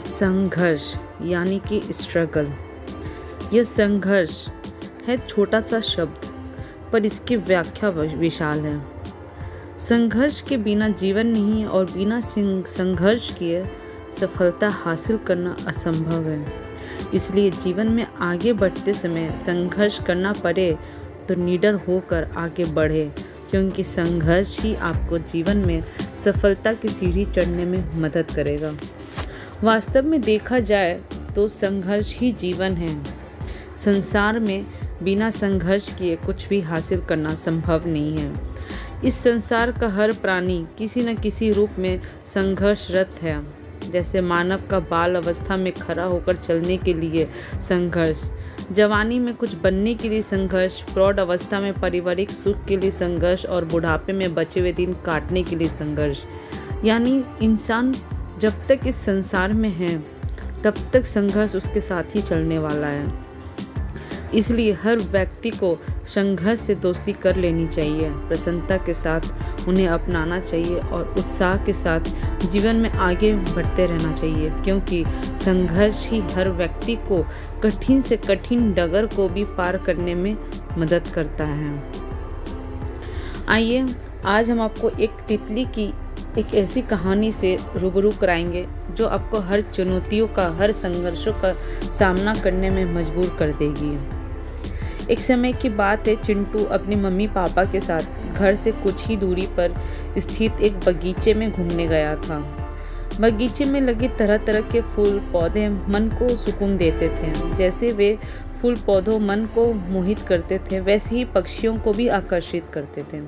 संघर्ष यानी कि स्ट्रगल। यह संघर्ष है छोटा सा शब्द, पर इसकी व्याख्या विशाल है। संघर्ष के बिना जीवन नहीं और बिना संघर्ष किए सफलता हासिल करना असंभव है। इसलिए जीवन में आगे बढ़ते समय संघर्ष करना पड़े तो निडर होकर आगे बढ़े, क्योंकि संघर्ष ही आपको जीवन में सफलता की सीढ़ी चढ़ने में मदद करेगा। वास्तव में देखा जाए तो संघर्ष ही जीवन है। संसार में बिना संघर्ष किए कुछ भी हासिल करना संभव नहीं है। इस संसार का हर प्राणी किसी न किसी रूप में संघर्षरत है। जैसे मानव का बाल अवस्था में खड़ा होकर चलने के लिए संघर्ष, जवानी में कुछ बनने के लिए संघर्ष, प्रौढ़ अवस्था में पारिवारिक सुख के लिए संघर्ष और बुढ़ापे में बचे हुए दिन काटने के लिए संघर्ष। यानी इंसान जब तक इस संसार में है तब तक संघर्ष उसके साथ ही चलने वाला है। इसलिए हर व्यक्ति को संघर्ष से दोस्ती कर लेनी चाहिए, प्रसन्नता के साथ उन्हें अपनाना चाहिए और उत्साह के साथ जीवन में आगे बढ़ते रहना चाहिए, क्योंकि संघर्ष ही हर व्यक्ति को कठिन से कठिन डगर को भी पार करने में मदद करता है। आइए आज हम आपको एक तितली की एक ऐसी कहानी से रूबरू कराएंगे जो आपको हर चुनौतियों का, हर संघर्षों का सामना करने में मजबूर कर देगी। एक समय की बात है, चिंटू अपने मम्मी पापा के साथ घर से कुछ ही दूरी पर स्थित एक बगीचे में घूमने गया था। बगीचे में लगे तरह तरह के फूल पौधे मन को सुकून देते थे। जैसे वे फूल पौधों मन को मोहित करते थे, वैसे ही पक्षियों को भी आकर्षित करते थे।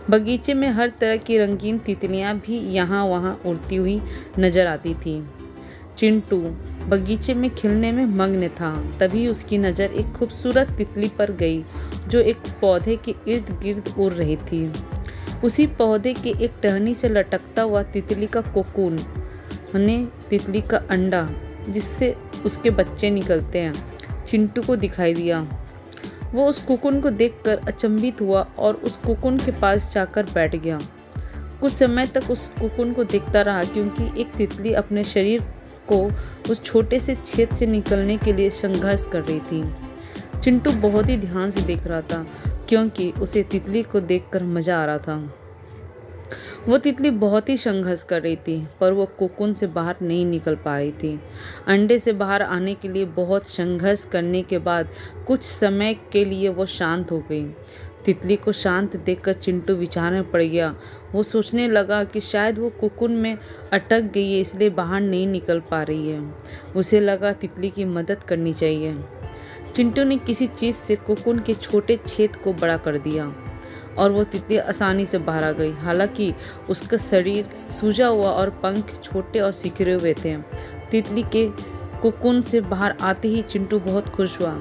बगीचे में हर तरह की रंगीन तितलियां भी यहाँ वहाँ उड़ती हुई नजर आती थी। चिंटू बगीचे में खिलने में मग्न था। तभी उसकी नज़र एक खूबसूरत तितली पर गई जो एक पौधे के इर्द गिर्द उड़ रही थी। उसी पौधे के एक टहनी से लटकता हुआ तितली का कोकून, तितली का अंडा जिससे उसके बच्चे निकलते हैं, चिंटू को दिखाई दिया। वो उस कोकून को देखकर अचंभित हुआ और उस कोकून के पास जाकर बैठ गया। कुछ समय तक उस कोकून को देखता रहा, क्योंकि एक तितली अपने शरीर को उस छोटे से छेद से निकलने के लिए संघर्ष कर रही थी। चिंटू बहुत ही ध्यान से देख रहा था, क्योंकि उसे तितली को देखकर मजा आ रहा था। वो तितली बहुत ही संघर्ष कर रही थी, पर वो कोकून से बाहर नहीं निकल पा रही थी। अंडे से बाहर आने के लिए बहुत संघर्ष करने के बाद कुछ समय के लिए वो शांत हो गई। तितली को शांत देखकर चिंटू विचार में पड़ गया। वो सोचने लगा कि शायद वो कोकून में अटक गई है, इसलिए बाहर नहीं निकल पा रही है। उसे लगा तितली की मदद करनी चाहिए। चिंटू ने किसी चीज़ से कोकून के छोटे छेद को बड़ा कर दिया और वो तितली आसानी से बाहर आ गई। हालांकि उसका शरीर सूजा हुआ और पंख छोटे और सिकुड़े हुए थे। तितली के कोकून से बाहर आते ही चिंटू बहुत खुश हुआ,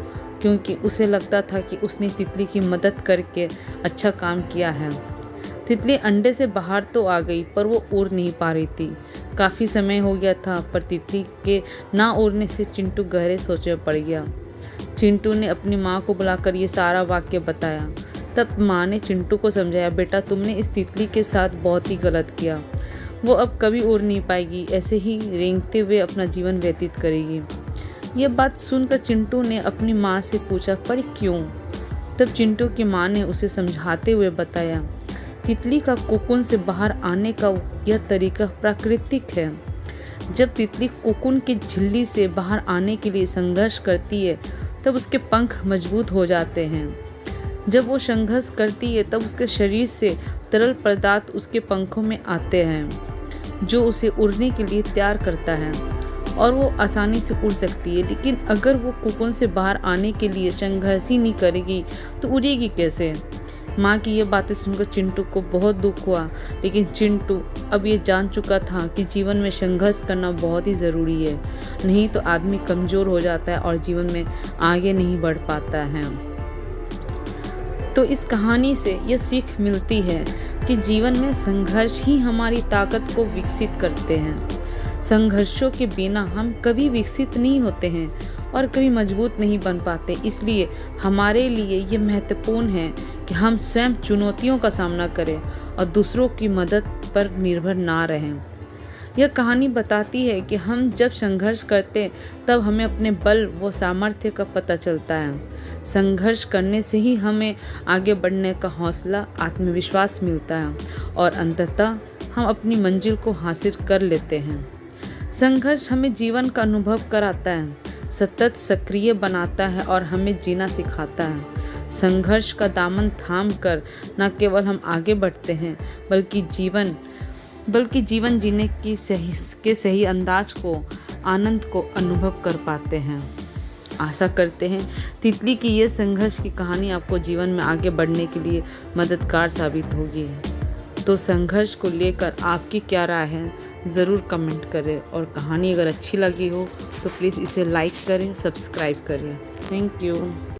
क्योंकि उसे लगता था कि उसने तितली की मदद करके अच्छा काम किया है। तितली अंडे से बाहर तो आ गई, पर वो उड़ नहीं पा रही थी। काफ़ी समय हो गया था, पर तितली के ना उड़ने से चिंटू गहरे सोच में पड़ गया। चिंटू ने अपनी माँ को बुलाकर ये सारा वाक्य बताया। तब माँ ने चिंटू को समझाया, बेटा तुमने इस तितली के साथ बहुत ही गलत किया। वो अब कभी उड़ नहीं पाएगी, ऐसे ही रेंगते हुए अपना जीवन व्यतीत करेगी। यह बात सुनकर चिंटू ने अपनी माँ से पूछा, पर क्यों? तब चिंटू की माँ ने उसे समझाते हुए बताया, तितली का कोकून से बाहर आने का यह तरीका प्राकृतिक है। जब तितली कोकून की झिल्ली से बाहर आने के लिए संघर्ष करती है तब उसके पंख मजबूत हो जाते हैं। जब वो संघर्ष करती है तब उसके शरीर से तरल पदार्थ उसके पंखों में आते हैं, जो उसे उड़ने के लिए तैयार करता है और वो आसानी से उड़ सकती है। लेकिन अगर वो कोकून से बाहर आने के लिए संघर्ष ही नहीं करेगी तो उड़ेगी कैसे? माँ की ये बातें सुनकर चिंटू को बहुत दुख हुआ, लेकिन चिंटू अब ये जान चुका था कि जीवन में संघर्ष करना बहुत ही ज़रूरी है, नहीं तो आदमी कमज़ोर हो जाता है और जीवन में आगे नहीं बढ़ पाता है। तो इस कहानी से ये सीख मिलती है कि जीवन में संघर्ष ही हमारी ताकत को विकसित करते हैं। संघर्षों के बिना हम कभी विकसित नहीं होते हैं और कभी मजबूत नहीं बन पाते। इसलिए हमारे लिए ये महत्वपूर्ण है कि हम स्वयं चुनौतियों का सामना करें और दूसरों की मदद पर निर्भर ना रहें। यह कहानी बताती है कि हम जब संघर्ष करते तब हमें अपने बल व सामर्थ्य का पता चलता है। संघर्ष करने से ही हमें आगे बढ़ने का हौसला, आत्मविश्वास मिलता है और अंततः हम अपनी मंजिल को हासिल कर लेते हैं। संघर्ष हमें जीवन का अनुभव कराता है, सतत सक्रिय बनाता है और हमें जीना सिखाता है। संघर्ष का दामन थाम कर न केवल हम आगे बढ़ते हैं बल्कि जीवन जीने की सही अंदाज को, आनंद को अनुभव कर पाते हैं। आशा करते हैं तितली की ये संघर्ष की कहानी आपको जीवन में आगे बढ़ने के लिए मददगार साबित होगी। तो संघर्ष को लेकर आपकी क्या राय है ज़रूर कमेंट करें और कहानी अगर अच्छी लगी हो तो प्लीज़ इसे लाइक करें, सब्सक्राइब करें। Thank you.